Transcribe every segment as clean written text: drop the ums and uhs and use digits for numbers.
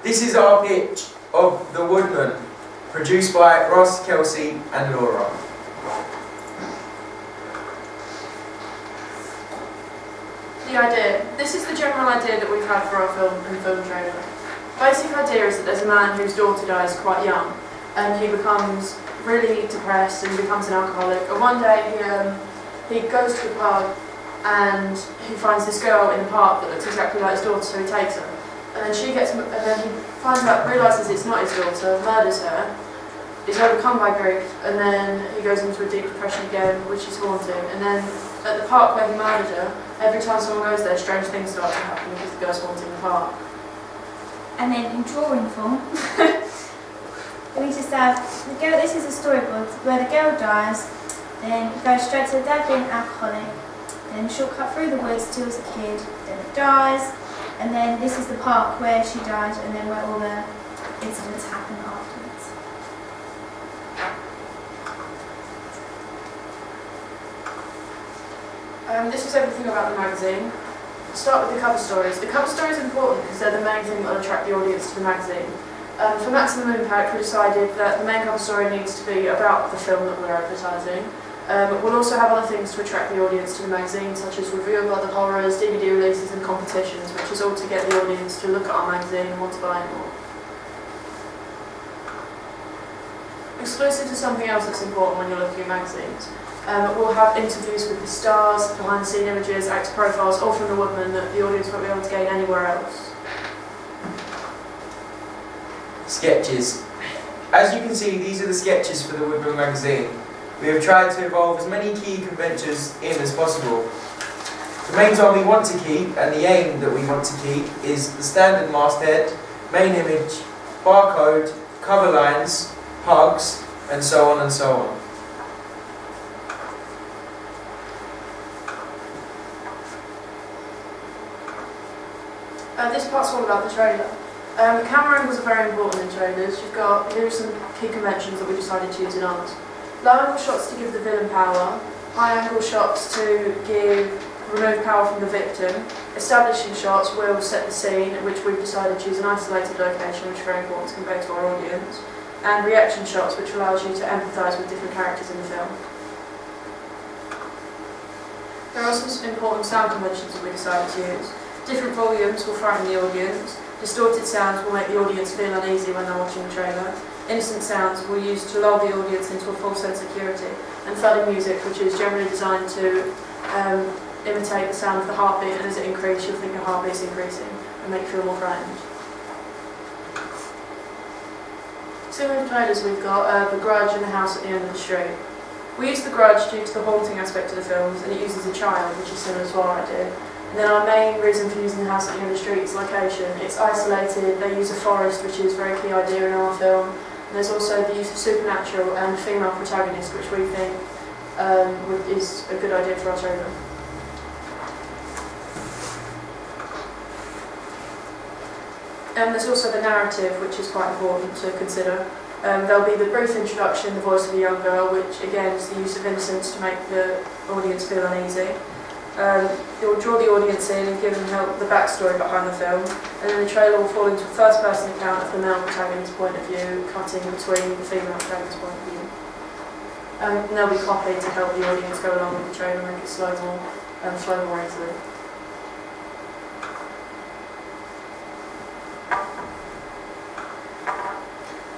This is our pitch of The Woodman, produced by Ross, Kelsey and Laura. The idea. This is the general idea that we've had for our film and film trailer. Basic idea is that there's a man whose daughter dies quite young, and he becomes really depressed and becomes an alcoholic. And one day he goes to the pub and he finds this girl in the park that looks exactly like his daughter, so he takes her. And then he finds out, realises it's not his daughter, murders her, is overcome by grief, and then he goes into a deep depression again, which is haunting. And then at the park where he murdered her, every time someone goes there, strange things start to happen because the girl's haunting the park. And then in drawing form, we just have the girl. This is a storyboard where the girl dies, then it goes straight to the dad being alcoholic, then she'll cut through the woods till as a kid, then it dies, and then this is the park where she died, and then where all the incidents happen afterwards. This is everything about the magazine. We'll start with the cover stories. The cover story is important because they're the main thing that will attract the audience to the magazine. For maximum impact, we decided that the main cover story needs to be about the film that we're advertising. We'll also have other things to attract the audience to the magazine, such as review of other horrors, DVD releases and competitions, which is all to get the audience to look at our magazine and want to buy it more. Exclusive to something else that's important when you're looking at magazines. We'll have interviews with the stars, behind the scene images, actor profiles, all from The Woodman that the audience won't be able to gain anywhere else. Sketches. As you can see, these are the sketches for The Woodman magazine. We have tried to evolve as many key conventions in as possible. The main one we want to keep, and the aim that we want to keep, is the standard masthead, main image, barcode, cover lines, hugs, and so on and so on. This part's all about the trailer. Camera angles are very important in trailers. Here are some key conventions that we decided to use in ours. Low angle shots to give the villain power, high angle shots to remove power from the victim. Establishing shots will set the scene, which we've decided to use an isolated location, which is very important to convey to our audience. And reaction shots, which allows you to empathise with different characters in the film. There are some important sound conventions that we decided to use. Different volumes will frighten the audience. Distorted sounds will make the audience feel uneasy when they're watching the trailer. Innocent sounds will use to lull the audience into a false sense of security. And thudding music, which is generally designed to imitate the sound of the heartbeat, and as it increases, you'll think your heartbeat's increasing and make you feel more frightened. Similar trailers we've got The Grudge and The House at the End of the Street. We use The Grudge due to the haunting aspect of the films, and it uses a child, which is similar to our idea. And then our main reason for using The House at the End of the Street is location. It's isolated, they use a forest, which is a very key idea in our film. And there's also the use of supernatural and female protagonist, which we think is a good idea for our trailer. And there's also the narrative, which is quite important to consider. There'll be the brief introduction, the voice of a young girl, which again is the use of innocence to make the audience feel uneasy. It will draw the audience in and give them the backstory behind the film, and then the trailer will fall into a first-person account of the male protagonist's point of view, cutting between the female protagonist's point of view. And they'll be copied to help the audience go along with the trailer and make it flow more easily.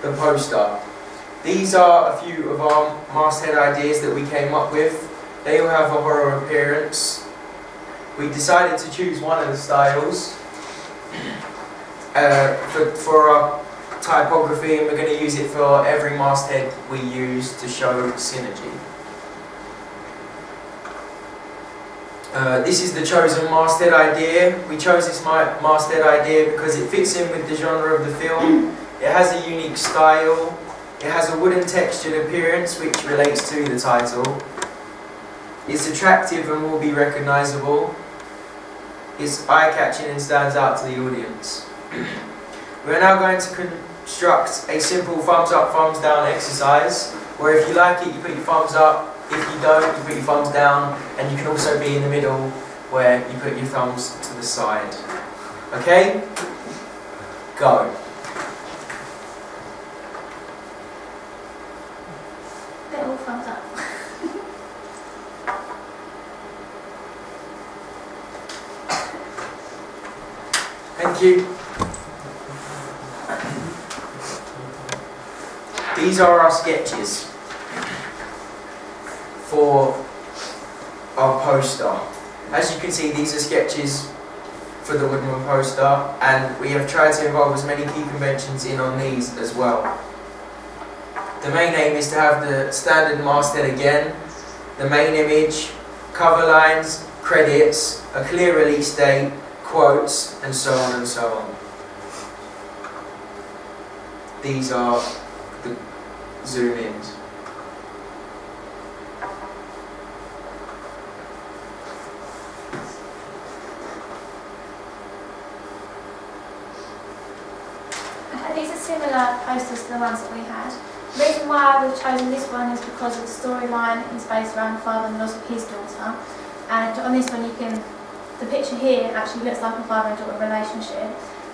The poster. These are a few of our masthead ideas that we came up with. They all have a horror appearance. We decided to choose one of the styles for our typography, and we're going to use it for every masthead we use to show synergy. This is the chosen masthead idea. We chose this masthead idea because it fits in with the genre of the film. It has a unique style. It has a wooden textured appearance which relates to the title. It's attractive and will be recognisable. It's eye-catching and stands out to the audience. We're now going to construct a simple thumbs up, thumbs down exercise, where if you like it, you put your thumbs up, if you don't, you put your thumbs down, and you can also be in the middle, where you put your thumbs to the side. Okay? Go. Thank you. These are our sketches for our poster. As you can see, these are sketches for the Woodman poster, and we have tried to involve as many key conventions in on these as well. The main aim is to have the standard masthead again, the main image, cover lines, credits, a clear release date, quotes, and so on and so on. These are the zoom-ins. These are similar posters to the ones that we had. The reason why we've chosen this one is because of the storyline is based around the father and the loss of his daughter. And on this one the picture here actually looks like a father and daughter relationship.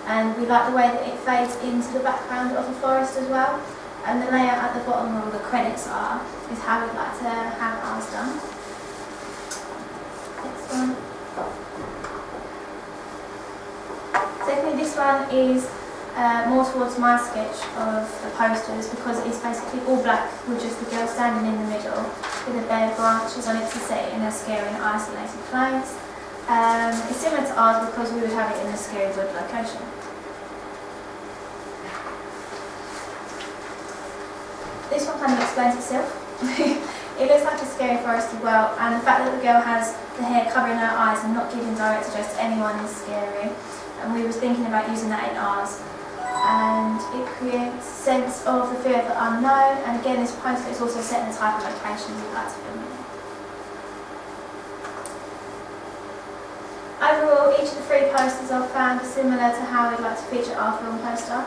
And we like the way that it fades into the background of the forest as well. And the layout at the bottom where all the credits are is how we'd like to have ours done. Next one. Secondly, this one is more towards my sketch of the posters because it's basically all black with just the girl standing in the middle with a bare branches on it to see in a scary and isolated place. It's similar to ours because we would have it in a scary wood location. This one kind of explains itself. It looks like a scary forest as well, and the fact that the girl has the hair covering her eyes and not giving direct address to anyone is scary. And we was thinking about using that in ours. And it creates a sense of the fear of the unknown, and again this poster is also set in the type of locations we'd like to film in. Overall, each of the three posters I've found are similar to how we'd like to feature our film poster.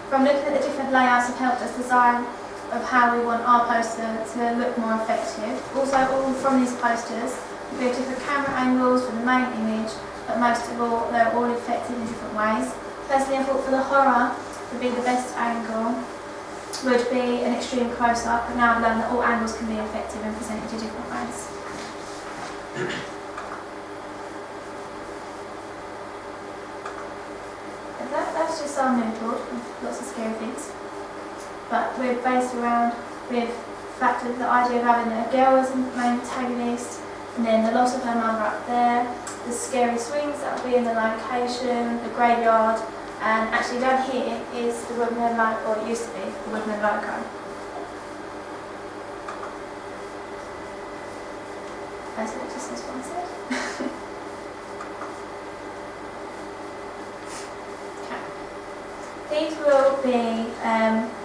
From looking at the different layouts have helped us design of how we want our poster to look more effective. Also, all from these posters, we have different camera angles for the main image, but most of all, they're all effective in different ways. Personally, I thought for the horror, to be the best angle would be an extreme close-up, but now I've learned that all angles can be effective and presented in different ways. That's just our mood board with lots of scary things. But we're based around, we've factored the idea of having a girl as the main protagonist, and then the loss of her mother up there, the scary swings that will be in the location, the graveyard, and actually down here is the Woodman logo, or it used to be the Woodman logo. Basically just says what I said. These will be,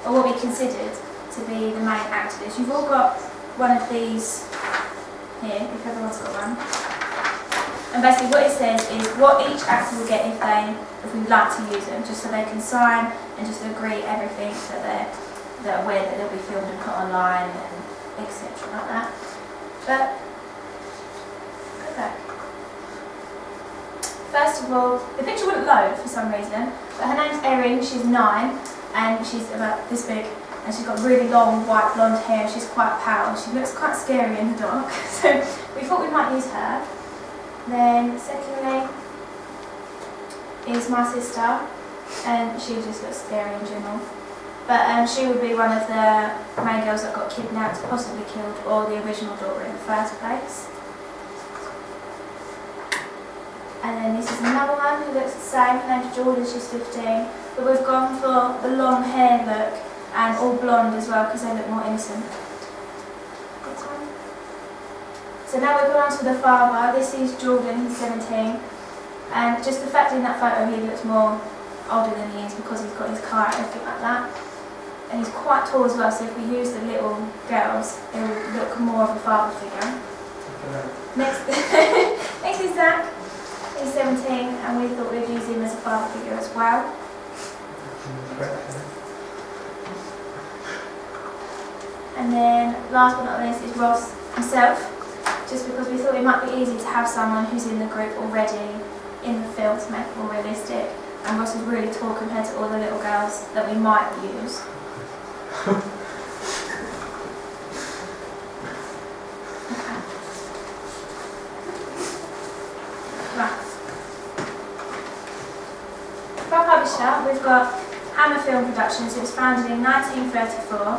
or will be considered to be the main actors. You've all got one of these here, if everyone's got one. And basically what it says is what each actor will get if we'd like to use them, just so they can sign and just agree everything that they're aware that they'll be filmed and put online and etc. like that. But, go back. First of all, the picture wouldn't load for some reason, but her name's Erin, she's 9, and she's about this big, and she's got really long white blonde hair, she's quite pale, she looks quite scary in the dark, so we thought we might use her. Then, secondly, is my sister, and she just looks scary in general. But she would be one of the main girls that got kidnapped, possibly killed, or the original daughter in the first place. And then this is another one who looks the same, her name's Jordan, she's 15. But we've gone for the long hair look and all blonde as well because they look more innocent. Next one. So now we've gone on to the father. This is Jordan, he's 17. And just the fact in that photo he looks more older than he is because he's got his car and everything like that. And he's quite tall as well, so if we use the little girls, it will look more of a father figure. Next, next is Zach. He's 17 and we thought we'd use him as a father figure as well. And then last but not least is Ross himself, just because we thought it might be easy to have someone who's in the group already in the film to make it more realistic. And Ross is really tall compared to all the little girls that we might use. Right. distributor, we've got Hammer Film Productions. It was founded in 1934.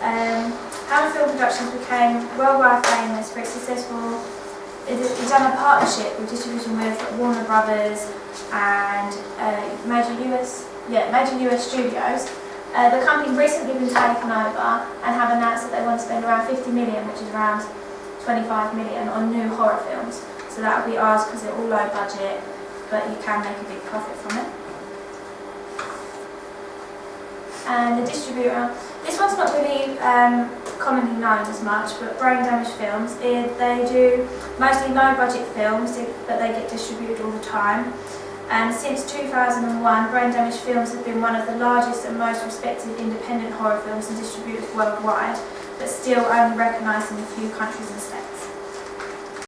Hammer Film Productions became worldwide famous for its successful. It's done a partnership with distribution with Warner Brothers and major US studios. The company recently been taken over and have announced that they want to spend around 50 million, which is around 25 million, on new horror films. So that will be ours because they're all low budget, but you can make a big profit from it. And the distributor, this one's not really commonly known as much, but Brain Damage Films, they do mostly low budget films, but they get distributed all the time. And since 2001, Brain Damage Films have been one of the largest and most respected independent horror films and distributors worldwide, but still only recognised in a few countries and states.